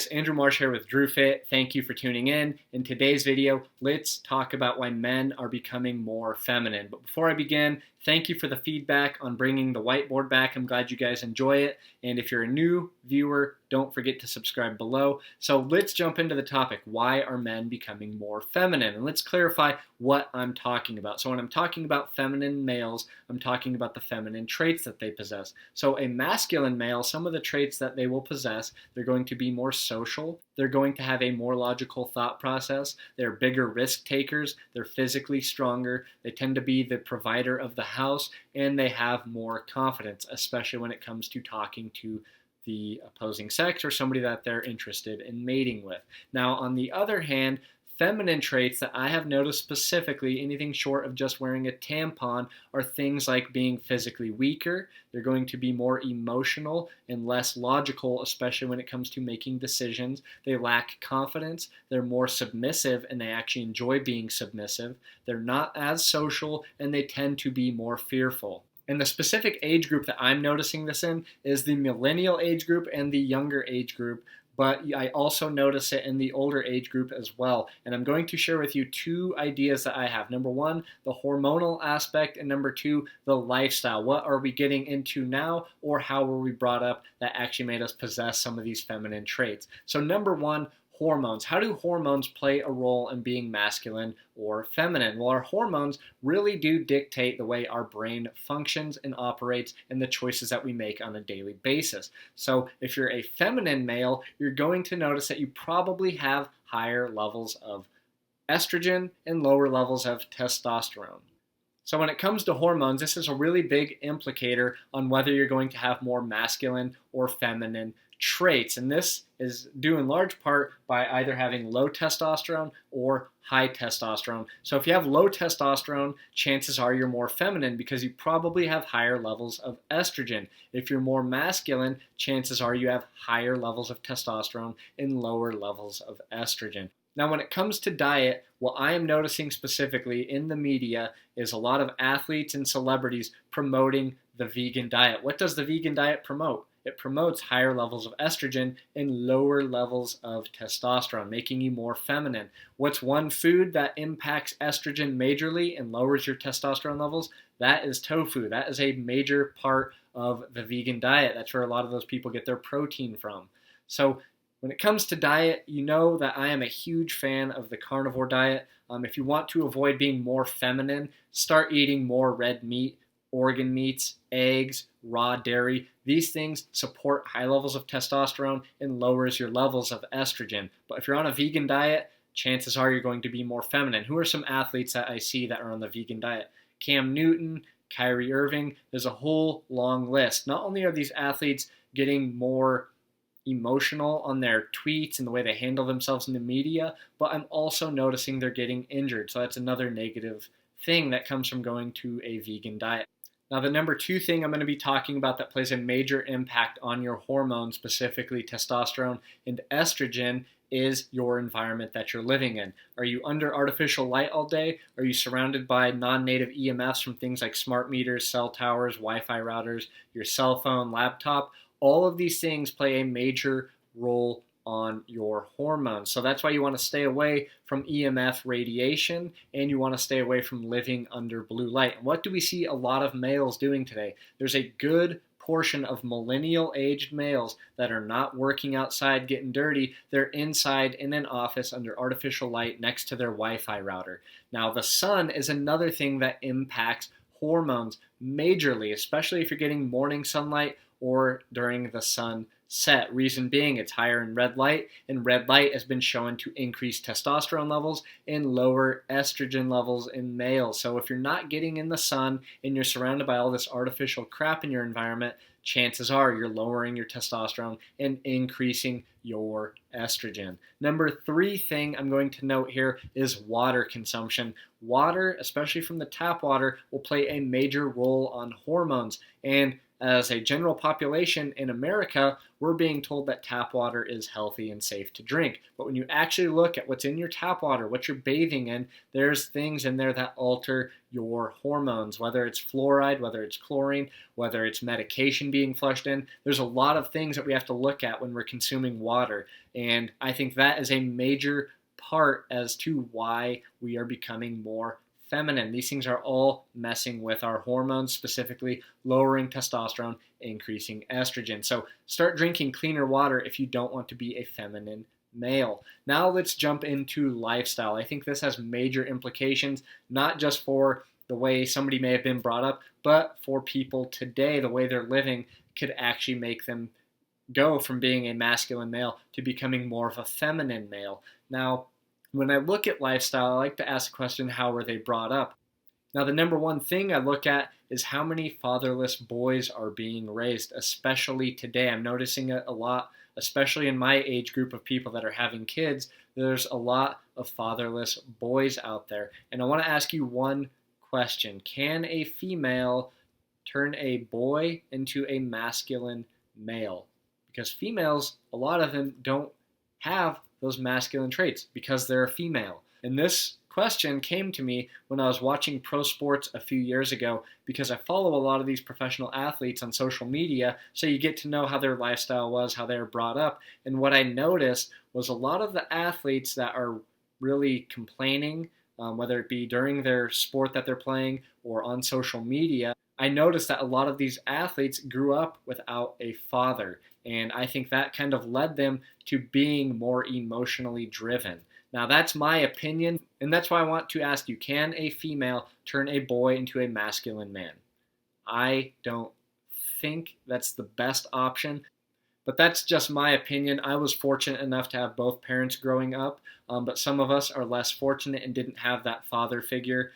Andrew Marsh here with DrewFit. Thank you for tuning in. In today's video, let's talk about why men are becoming more feminine. But before I begin, thank you for the feedback on bringing the whiteboard back. I'm glad you guys enjoy it. And if you're a new viewer, don't forget to subscribe below. So let's jump into the topic. Why are men becoming more feminine? And let's clarify what I'm talking about. So when I'm talking about feminine males, I'm talking about the feminine traits that they possess. So a masculine male, some of the traits that they will possess, they're going to be more social. They're going to have a more logical thought process. They're bigger risk takers. They're physically stronger. They tend to be the provider of the house, and they have more confidence, especially when it comes to talking to the opposing sex or somebody that they're interested in mating with. Now, on the other hand, feminine traits that I have noticed specifically, anything short of just wearing a tampon, are things like being physically weaker. They're going to be more emotional and less logical, especially when it comes to making decisions. They lack confidence. They're more submissive, and they actually enjoy being submissive. They're not as social, and they tend to be more fearful. And the specific age group that I'm noticing this in is the millennial age group and the younger age group, but I also notice it in the older age group as well. And I'm going to share with you two ideas that I have. Number one, the hormonal aspect, and number two, the lifestyle. What are we getting into now, or how were we brought up that actually made us possess some of these feminine traits? So number one, hormones. How do hormones play a role in being masculine or feminine? Well, our hormones really do dictate the way our brain functions and operates and the choices that we make on a daily basis. So if you're a feminine male, you're going to notice that you probably have higher levels of estrogen and lower levels of testosterone. So when it comes to hormones, this is a really big implicator on whether you're going to have more masculine or feminine traits, and this is due in large part by either having low testosterone or high testosterone. So if you have low testosterone, chances are you're more feminine because you probably have higher levels of estrogen. If you're more masculine, chances are you have higher levels of testosterone and lower levels of estrogen. Now, when it comes to diet, what I am noticing specifically in the media is a lot of athletes and celebrities promoting the vegan diet. What does the vegan diet promote? It promotes higher levels of estrogen and lower levels of testosterone, making you more feminine. What's one food that impacts estrogen majorly and lowers your testosterone levels? That is tofu. That is a major part of the vegan diet. That's where a lot of those people get their protein from. So when it comes to diet, you know that I am a huge fan of the carnivore diet. If you want to avoid being more feminine, start eating more red meat, organ meats, eggs, raw dairy. These things support high levels of testosterone and lowers your levels of estrogen. But if you're on a vegan diet, chances are you're going to be more feminine. Who are some athletes that I see that are on the vegan diet? Cam Newton, Kyrie Irving. There's a whole long list. Not only are these athletes getting more emotional on their tweets and the way they handle themselves in the media, but I'm also noticing they're getting injured. So that's another negative thing that comes from going to a vegan diet. Now, the number two thing I'm going to be talking about that plays a major impact on your hormones, specifically testosterone and estrogen, is your environment that you're living in. Are you under artificial light all day? Are you surrounded by non-native EMFs from things like smart meters, cell towers, Wi-Fi routers, your cell phone, laptop? All of these things play a major role on your hormones. So that's why you want to stay away from EMF radiation, and you want to stay away from living under blue light. And what do we see a lot of males doing today? There's a good portion of millennial-aged males that are not working outside getting dirty. They're inside in an office under artificial light next to their Wi-Fi router. Now, the sun is another thing that impacts hormones majorly, especially if you're getting morning sunlight or during the sunset. Reason being, it's higher in red light, and red light has been shown to increase testosterone levels and lower estrogen levels in males. So if you're not getting in the sun and you're surrounded by all this artificial crap in your environment, chances are you're lowering your testosterone and increasing your estrogen. Number three thing I'm going to note here is water consumption. Water, especially from the tap water, will play a major role on hormones. And as a general population in America, we're being told that tap water is healthy and safe to drink. But when you actually look at what's in your tap water, what you're bathing in, there's things in there that alter your hormones, whether it's fluoride, whether it's chlorine, whether it's medication being flushed in. There's a lot of things that we have to look at when we're consuming water. And I think that is a major part as to why we are becoming more feminine. These things are all messing with our hormones, specifically lowering testosterone, increasing estrogen. So start drinking cleaner water if you don't want to be a feminine male. Now let's jump into lifestyle. I think this has major implications, not just for the way somebody may have been brought up, but for people today, the way they're living could actually make them go from being a masculine male to becoming more of a feminine male. Now, when I look at lifestyle, I like to ask the question, how were they brought up? Now, the number one thing I look at is how many fatherless boys are being raised, especially today. I'm noticing it a lot, especially in my age group of people that are having kids. There's a lot of fatherless boys out there. And I want to ask you one question. Can a female turn a boy into a masculine male? Because females, a lot of them don't have those masculine traits because they're a female. And this question came to me when I was watching pro sports a few years ago, because I follow a lot of these professional athletes on social media, so you get to know how their lifestyle was, how they were brought up. And what I noticed was a lot of the athletes that are really complaining, whether it be during their sport that they're playing or on social media, I noticed that a lot of these athletes grew up without a father. And I think that kind of led them to being more emotionally driven. Now, that's my opinion, and that's why I want to ask you, can a female turn a boy into a masculine man? I don't think that's the best option, but that's just my opinion. I was fortunate enough to have both parents growing up, but some of us are less fortunate and didn't have that father figure.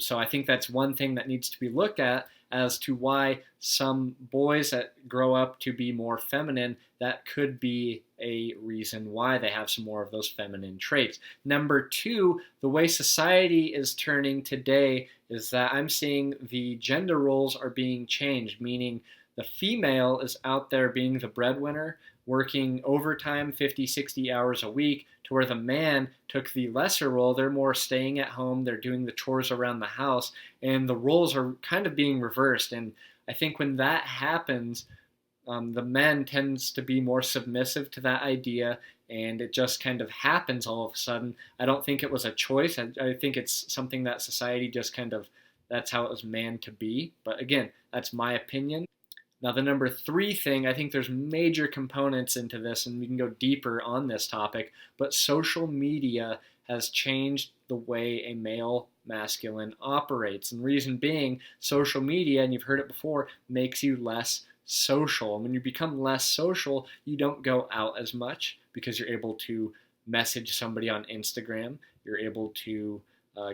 So I think that's one thing that needs to be looked at as to why some boys that grow up to be more feminine, that could be a reason why they have some more of those feminine traits. Number two, the way society is turning today is that I'm seeing the gender roles are being changed, meaning the female is out there being the breadwinner, working overtime 50, 60 hours a week, to where the man took the lesser role. They're more staying at home, they're doing the chores around the house, and the roles are kind of being reversed. And I think when that happens, the men tends to be more submissive to that idea, and it just kind of happens all of a sudden. I don't think it was a choice. I think it's something that society just kind of, that's how it was meant to be. But again, that's my opinion. Now, the number three thing, I think there's major components into this, and we can go deeper on this topic, but social media has changed the way a male masculine operates. And reason being, social media, and you've heard it before, makes you less social. And when you become less social, you don't go out as much because you're able to message somebody on Instagram. You're able to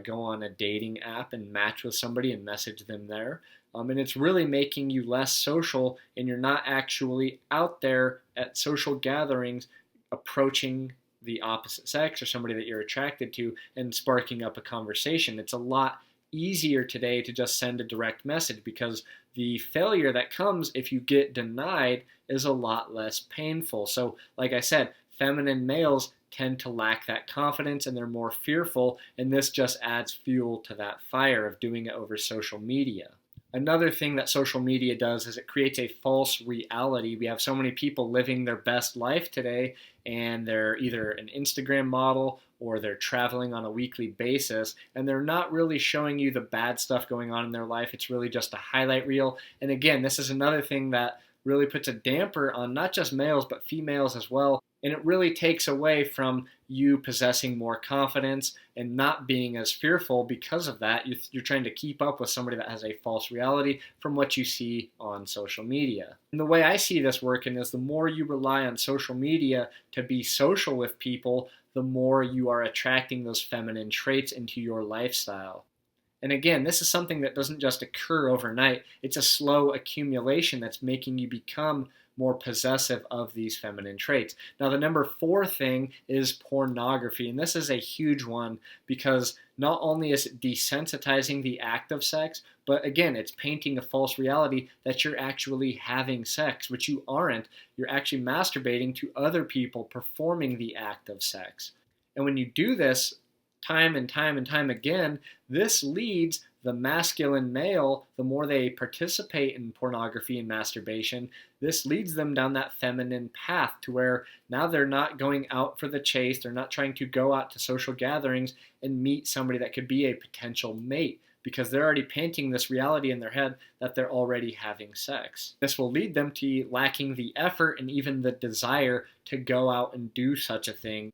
go on a dating app and match with somebody and message them there. And it's really making you less social, and you're not actually out there at social gatherings approaching the opposite sex or somebody that you're attracted to and sparking up a conversation. It's a lot easier today to just send a direct message, because the failure that comes if you get denied is a lot less painful. So like I said, feminine males tend to lack that confidence and they're more fearful, and this just adds fuel to that fire of doing it over social media. Another thing that social media does is it creates a false reality. We have so many people living their best life today, and they're either an Instagram model or they're traveling on a weekly basis, and they're not really showing you the bad stuff going on in their life. It's really just a highlight reel. And again, this is another thing that really puts a damper on not just males, but females as well. And it really takes away from you possessing more confidence and not being as fearful because of that. You're trying to keep up with somebody that has a false reality from what you see on social media. And the way I see this working is the more you rely on social media to be social with people, the more you are attracting those feminine traits into your lifestyle. And again, this is something that doesn't just occur overnight. It's a slow accumulation that's making you become more possessive of these feminine traits. Now, the number 4 thing is pornography, and this is a huge one because not only is it desensitizing the act of sex, but again, it's painting a false reality that you're actually having sex, which you aren't. You're actually masturbating to other people performing the act of sex. And when you do this time and time and time again, this leads the masculine male, the more they participate in pornography and masturbation, this leads them down that feminine path to where now they're not going out for the chase, they're not trying to go out to social gatherings and meet somebody that could be a potential mate, because they're already painting this reality in their head that they're already having sex. This will lead them to lacking the effort and even the desire to go out and do such a thing.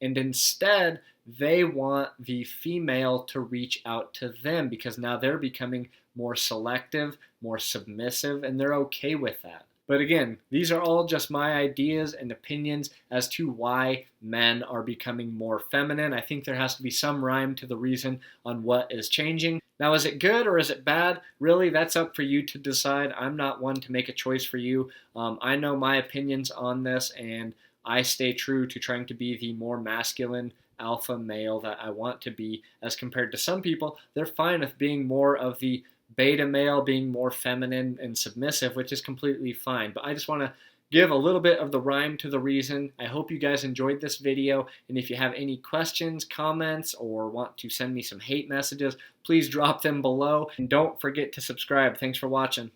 And instead, they want the female to reach out to them because now they're becoming more selective, more submissive, and they're okay with that. But again, these are all just my ideas and opinions as to why men are becoming more feminine. I think there has to be some rhyme to the reason on what is changing. Now, is it good or is it bad? Really, that's up for you to decide. I'm not one to make a choice for you. I know my opinions on this, and I stay true to trying to be the more masculine alpha male that I want to be, as compared to some people. They're fine with being more of the beta male, being more feminine and submissive, which is completely fine. But I just want to give a little bit of the rhyme to the reason. I hope you guys enjoyed this video, and if you have any questions, comments, or want to send me some hate messages, please drop them below. And don't forget to subscribe. Thanks for watching.